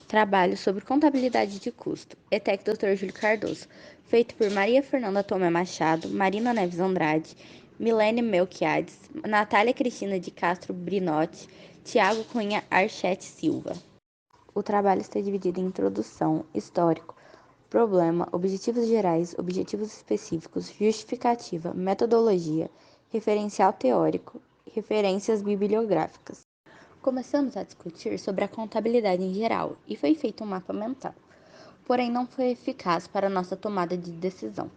Trabalho sobre contabilidade de custo, ETEC Dr. Júlio Cardoso, feito por Maria Fernanda Tomé Machado, Marina Neves Andrade, Milene Melquiades, Natália Cristina de Castro Brinotti, Tiago Cunha Archete Silva. O trabalho está dividido em introdução, histórico, problema, objetivos gerais, objetivos específicos, justificativa, metodologia, referencial teórico, referências bibliográficas. Começamos a discutir sobre a contabilidade em geral e foi feito um mapa mental, porém não foi eficaz para nossa tomada de decisão.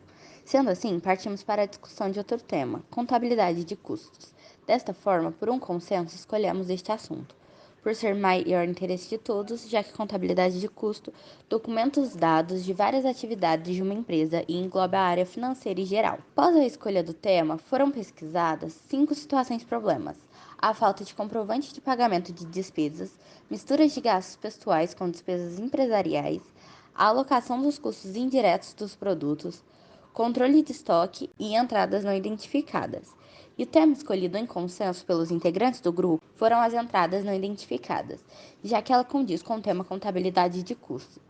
Sendo assim, partimos para a discussão de outro tema, contabilidade de custos. Desta forma, por um consenso, escolhemos este assunto, por ser maior interesse de todos, já que contabilidade de custo documenta os dados de várias atividades de uma empresa e engloba a área financeira em geral. Após a escolha do tema, foram pesquisadas 5 situações problemas: a falta de comprovante de pagamento de despesas, misturas de gastos pessoais com despesas empresariais, a alocação dos custos indiretos dos produtos, controle de estoque e entradas não identificadas. E o tema escolhido em consenso pelos integrantes do grupo foram as entradas não identificadas, já que ela condiz com o tema contabilidade de custos.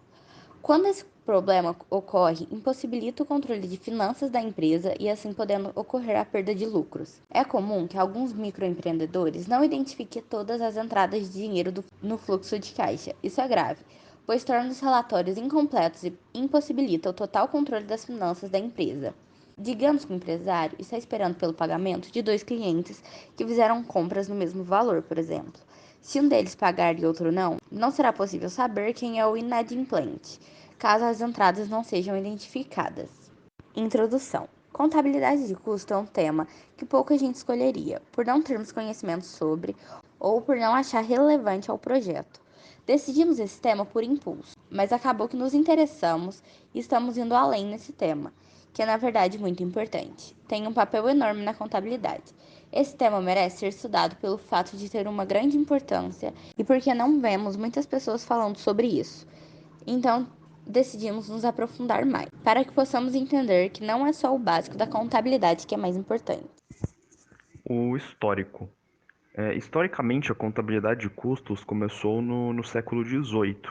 Quando esse problema ocorre, impossibilita o controle de finanças da empresa e assim podendo ocorrer a perda de lucros. É comum que alguns microempreendedores não identifiquem todas as entradas de dinheiro no fluxo de caixa. Isso é grave, pois torna os relatórios incompletos e impossibilita o total controle das finanças da empresa. Digamos que o empresário está esperando pelo pagamento de 2 clientes que fizeram compras no mesmo valor, por exemplo. Se um deles pagar e outro não, não será possível saber quem é o inadimplente, caso as entradas não sejam identificadas. Introdução. Contabilidade de custo é um tema que pouca gente escolheria, por não termos conhecimento sobre ou por não achar relevante ao projeto. Decidimos esse tema por impulso, mas acabou que nos interessamos e estamos indo além nesse tema, que é na verdade muito importante. Tem um papel enorme na contabilidade. Esse tema merece ser estudado pelo fato de ter uma grande importância e porque não vemos muitas pessoas falando sobre isso. Então, decidimos nos aprofundar mais, para que possamos entender que não é só o básico da contabilidade que é mais importante. O histórico. Historicamente, a contabilidade de custos começou no século XVIII,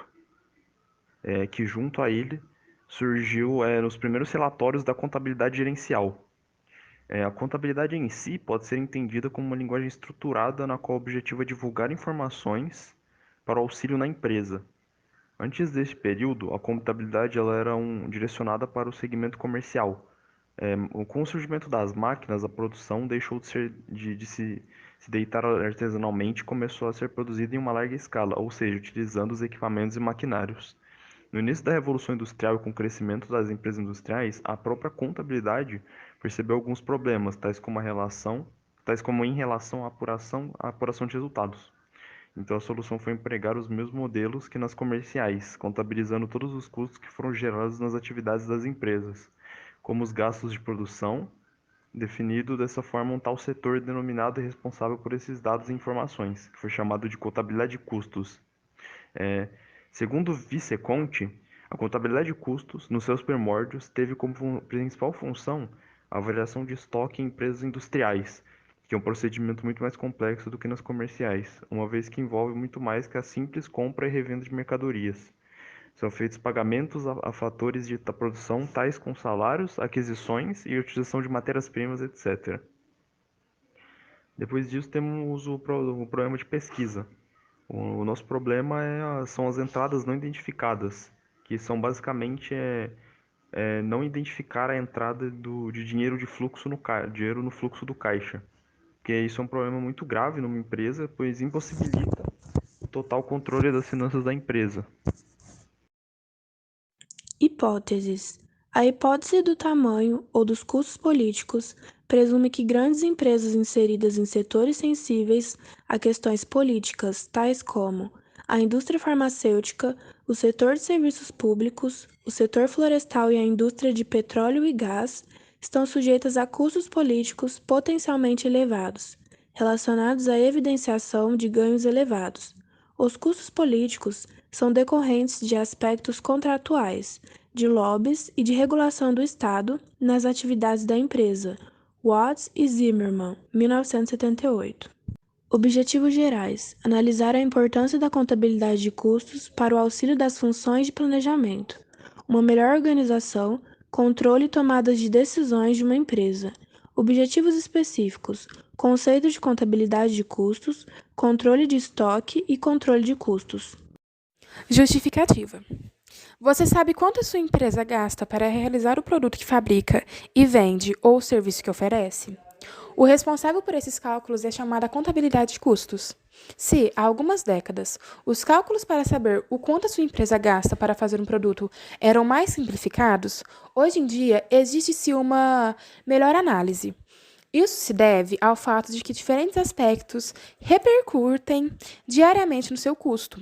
que junto a ele surgiu nos primeiros relatórios da contabilidade gerencial. A contabilidade em si pode ser entendida como uma linguagem estruturada na qual o objetivo é divulgar informações para o auxílio na empresa. Antes deste período, a contabilidade ela era direcionada para o segmento comercial. Com o surgimento das máquinas, a produção deixou de se deitar artesanalmente e começou a ser produzida em uma larga escala, ou seja, utilizando os equipamentos e maquinários. No início da Revolução Industrial e com o crescimento das empresas industriais, a própria contabilidade percebeu alguns problemas, tais como em relação à apuração de resultados. Então a solução foi empregar os mesmos modelos que nas comerciais, contabilizando todos os custos que foram gerados nas atividades das empresas, como os gastos de produção, definido dessa forma um tal setor denominado e responsável por esses dados e informações, que foi chamado de contabilidade de custos. Segundo Vice-Conte, a contabilidade de custos, nos seus primórdios, teve como principal função a avaliação de estoque em empresas industriais, que é um procedimento muito mais complexo do que nas comerciais, uma vez que envolve muito mais que a simples compra e revenda de mercadorias. São feitos pagamentos a fatores da produção, tais como salários, aquisições e utilização de matérias-primas, etc. Depois disso, temos o problema de pesquisa. O nosso problema são as entradas não identificadas, que são basicamente não identificar a entrada de dinheiro de fluxo dinheiro no fluxo do caixa. Porque isso é um problema muito grave numa empresa, pois impossibilita o total controle das finanças da empresa. Hipóteses. A hipótese do tamanho ou dos custos políticos presume que grandes empresas inseridas em setores sensíveis a questões políticas, tais como a indústria farmacêutica, o setor de serviços públicos, o setor florestal e a indústria de petróleo e gás, estão sujeitas a custos políticos potencialmente elevados, relacionados à evidenciação de ganhos elevados. Os custos políticos são decorrentes de aspectos contratuais, de lobbies e de regulação do Estado nas atividades da empresa. Watts e Zimmermann, 1978. Objetivos gerais: analisar a importância da contabilidade de custos para o auxílio das funções de planejamento, uma melhor organização, controle e tomadas de decisões de uma empresa. Objetivos específicos: conceito de contabilidade de custos, controle de estoque e controle de custos. Justificativa. Você sabe quanto a sua empresa gasta para realizar o produto que fabrica e vende ou o serviço que oferece? O responsável por esses cálculos é chamada contabilidade de custos. Se, há algumas décadas, os cálculos para saber o quanto a sua empresa gasta para fazer um produto eram mais simplificados, hoje em dia existe-se uma melhor análise. Isso se deve ao fato de que diferentes aspectos repercutem diariamente no seu custo.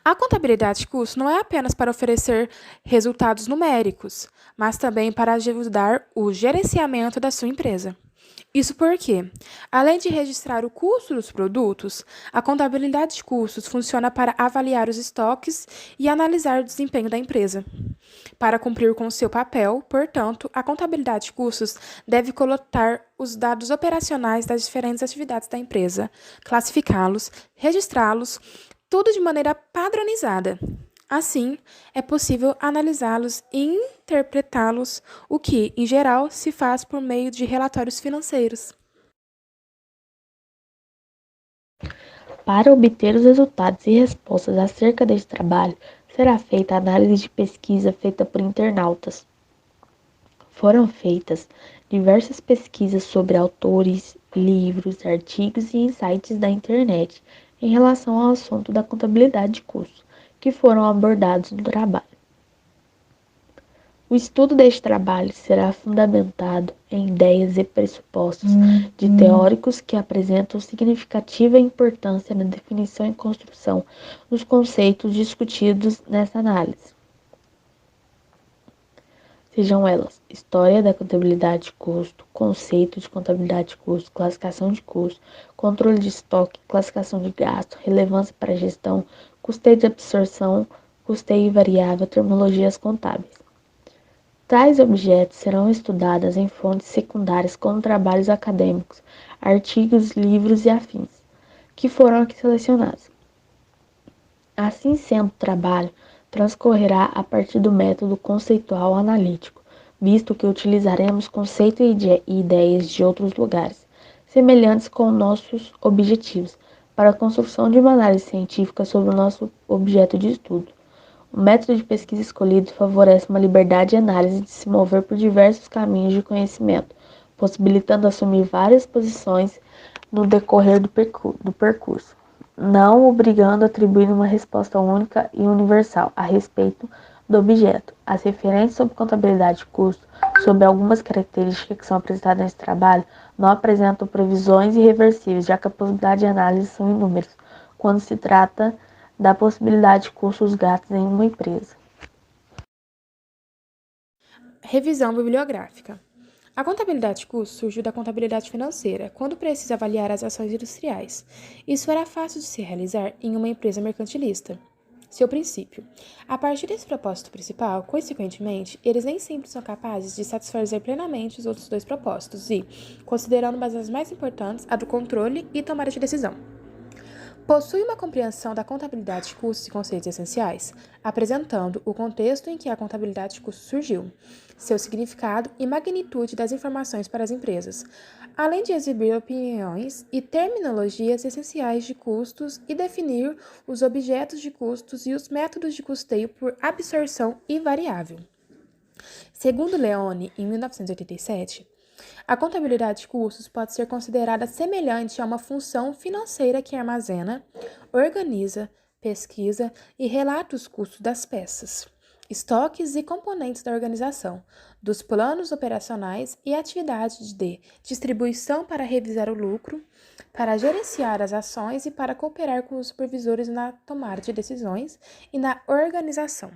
A contabilidade de custos não é apenas para oferecer resultados numéricos, mas também para ajudar o gerenciamento da sua empresa. Isso porque, além de registrar o custo dos produtos, a contabilidade de custos funciona para avaliar os estoques e analisar o desempenho da empresa. Para cumprir com seu papel, portanto, a contabilidade de custos deve coletar os dados operacionais das diferentes atividades da empresa, classificá-los, registrá-los, tudo de maneira padronizada. Assim, é possível analisá-los e interpretá-los, o que, em geral, se faz por meio de relatórios financeiros. Para obter os resultados e respostas acerca deste trabalho, será feita a análise de pesquisa feita por internautas. Foram feitas diversas pesquisas sobre autores, livros, artigos e insights da internet em relação ao assunto da contabilidade de custos, que foram abordados no trabalho. O estudo deste trabalho será fundamentado em ideias e pressupostos de teóricos que apresentam significativa importância na definição e construção dos conceitos discutidos nessa análise. Sejam elas história da contabilidade de custo, conceito de contabilidade de custo, classificação de custo, controle de estoque, classificação de gasto, relevância para a gestão, custeio de absorção, custeio variável, terminologias contábeis. Tais objetos serão estudados em fontes secundárias como trabalhos acadêmicos, artigos, livros e afins, que foram aqui selecionados. Assim sendo, o trabalho transcorrerá a partir do método conceitual analítico, visto que utilizaremos conceitos e ideias de outros lugares, semelhantes com nossos objetivos, para a construção de uma análise científica sobre o nosso objeto de estudo. O método de pesquisa escolhido favorece uma liberdade de análise de se mover por diversos caminhos de conhecimento, possibilitando assumir várias posições no decorrer do percurso, não obrigando a atribuir uma resposta única e universal a respeito do objeto. As referências sobre contabilidade de custo, sob algumas características que são apresentadas nesse trabalho, não apresentam previsões irreversíveis, já que a possibilidade de análise são inúmeras, quando se trata da possibilidade de custos gastos em uma empresa. Revisão bibliográfica. A contabilidade de custos surgiu da contabilidade financeira, quando precisa avaliar as ações industriais. Isso era fácil de se realizar em uma empresa mercantilista. Seu princípio. A partir desse propósito principal, consequentemente, eles nem sempre são capazes de satisfazer plenamente os outros dois propósitos e, considerando uma das mais importantes, a do controle e tomada de decisão. Possui uma compreensão da contabilidade de custos e conceitos essenciais, apresentando o contexto em que a contabilidade de custos surgiu, seu significado e magnitude das informações para as empresas, além de exibir opiniões e terminologias essenciais de custos e definir os objetos de custos e os métodos de custeio por absorção e variável. Segundo Leone, em 1987, a contabilidade de custos pode ser considerada semelhante a uma função financeira que armazena, organiza, pesquisa e relata os custos das peças, estoques e componentes da organização, dos planos operacionais e atividades de distribuição para revisar o lucro, para gerenciar as ações e para cooperar com os supervisores na tomada de decisões e na organização.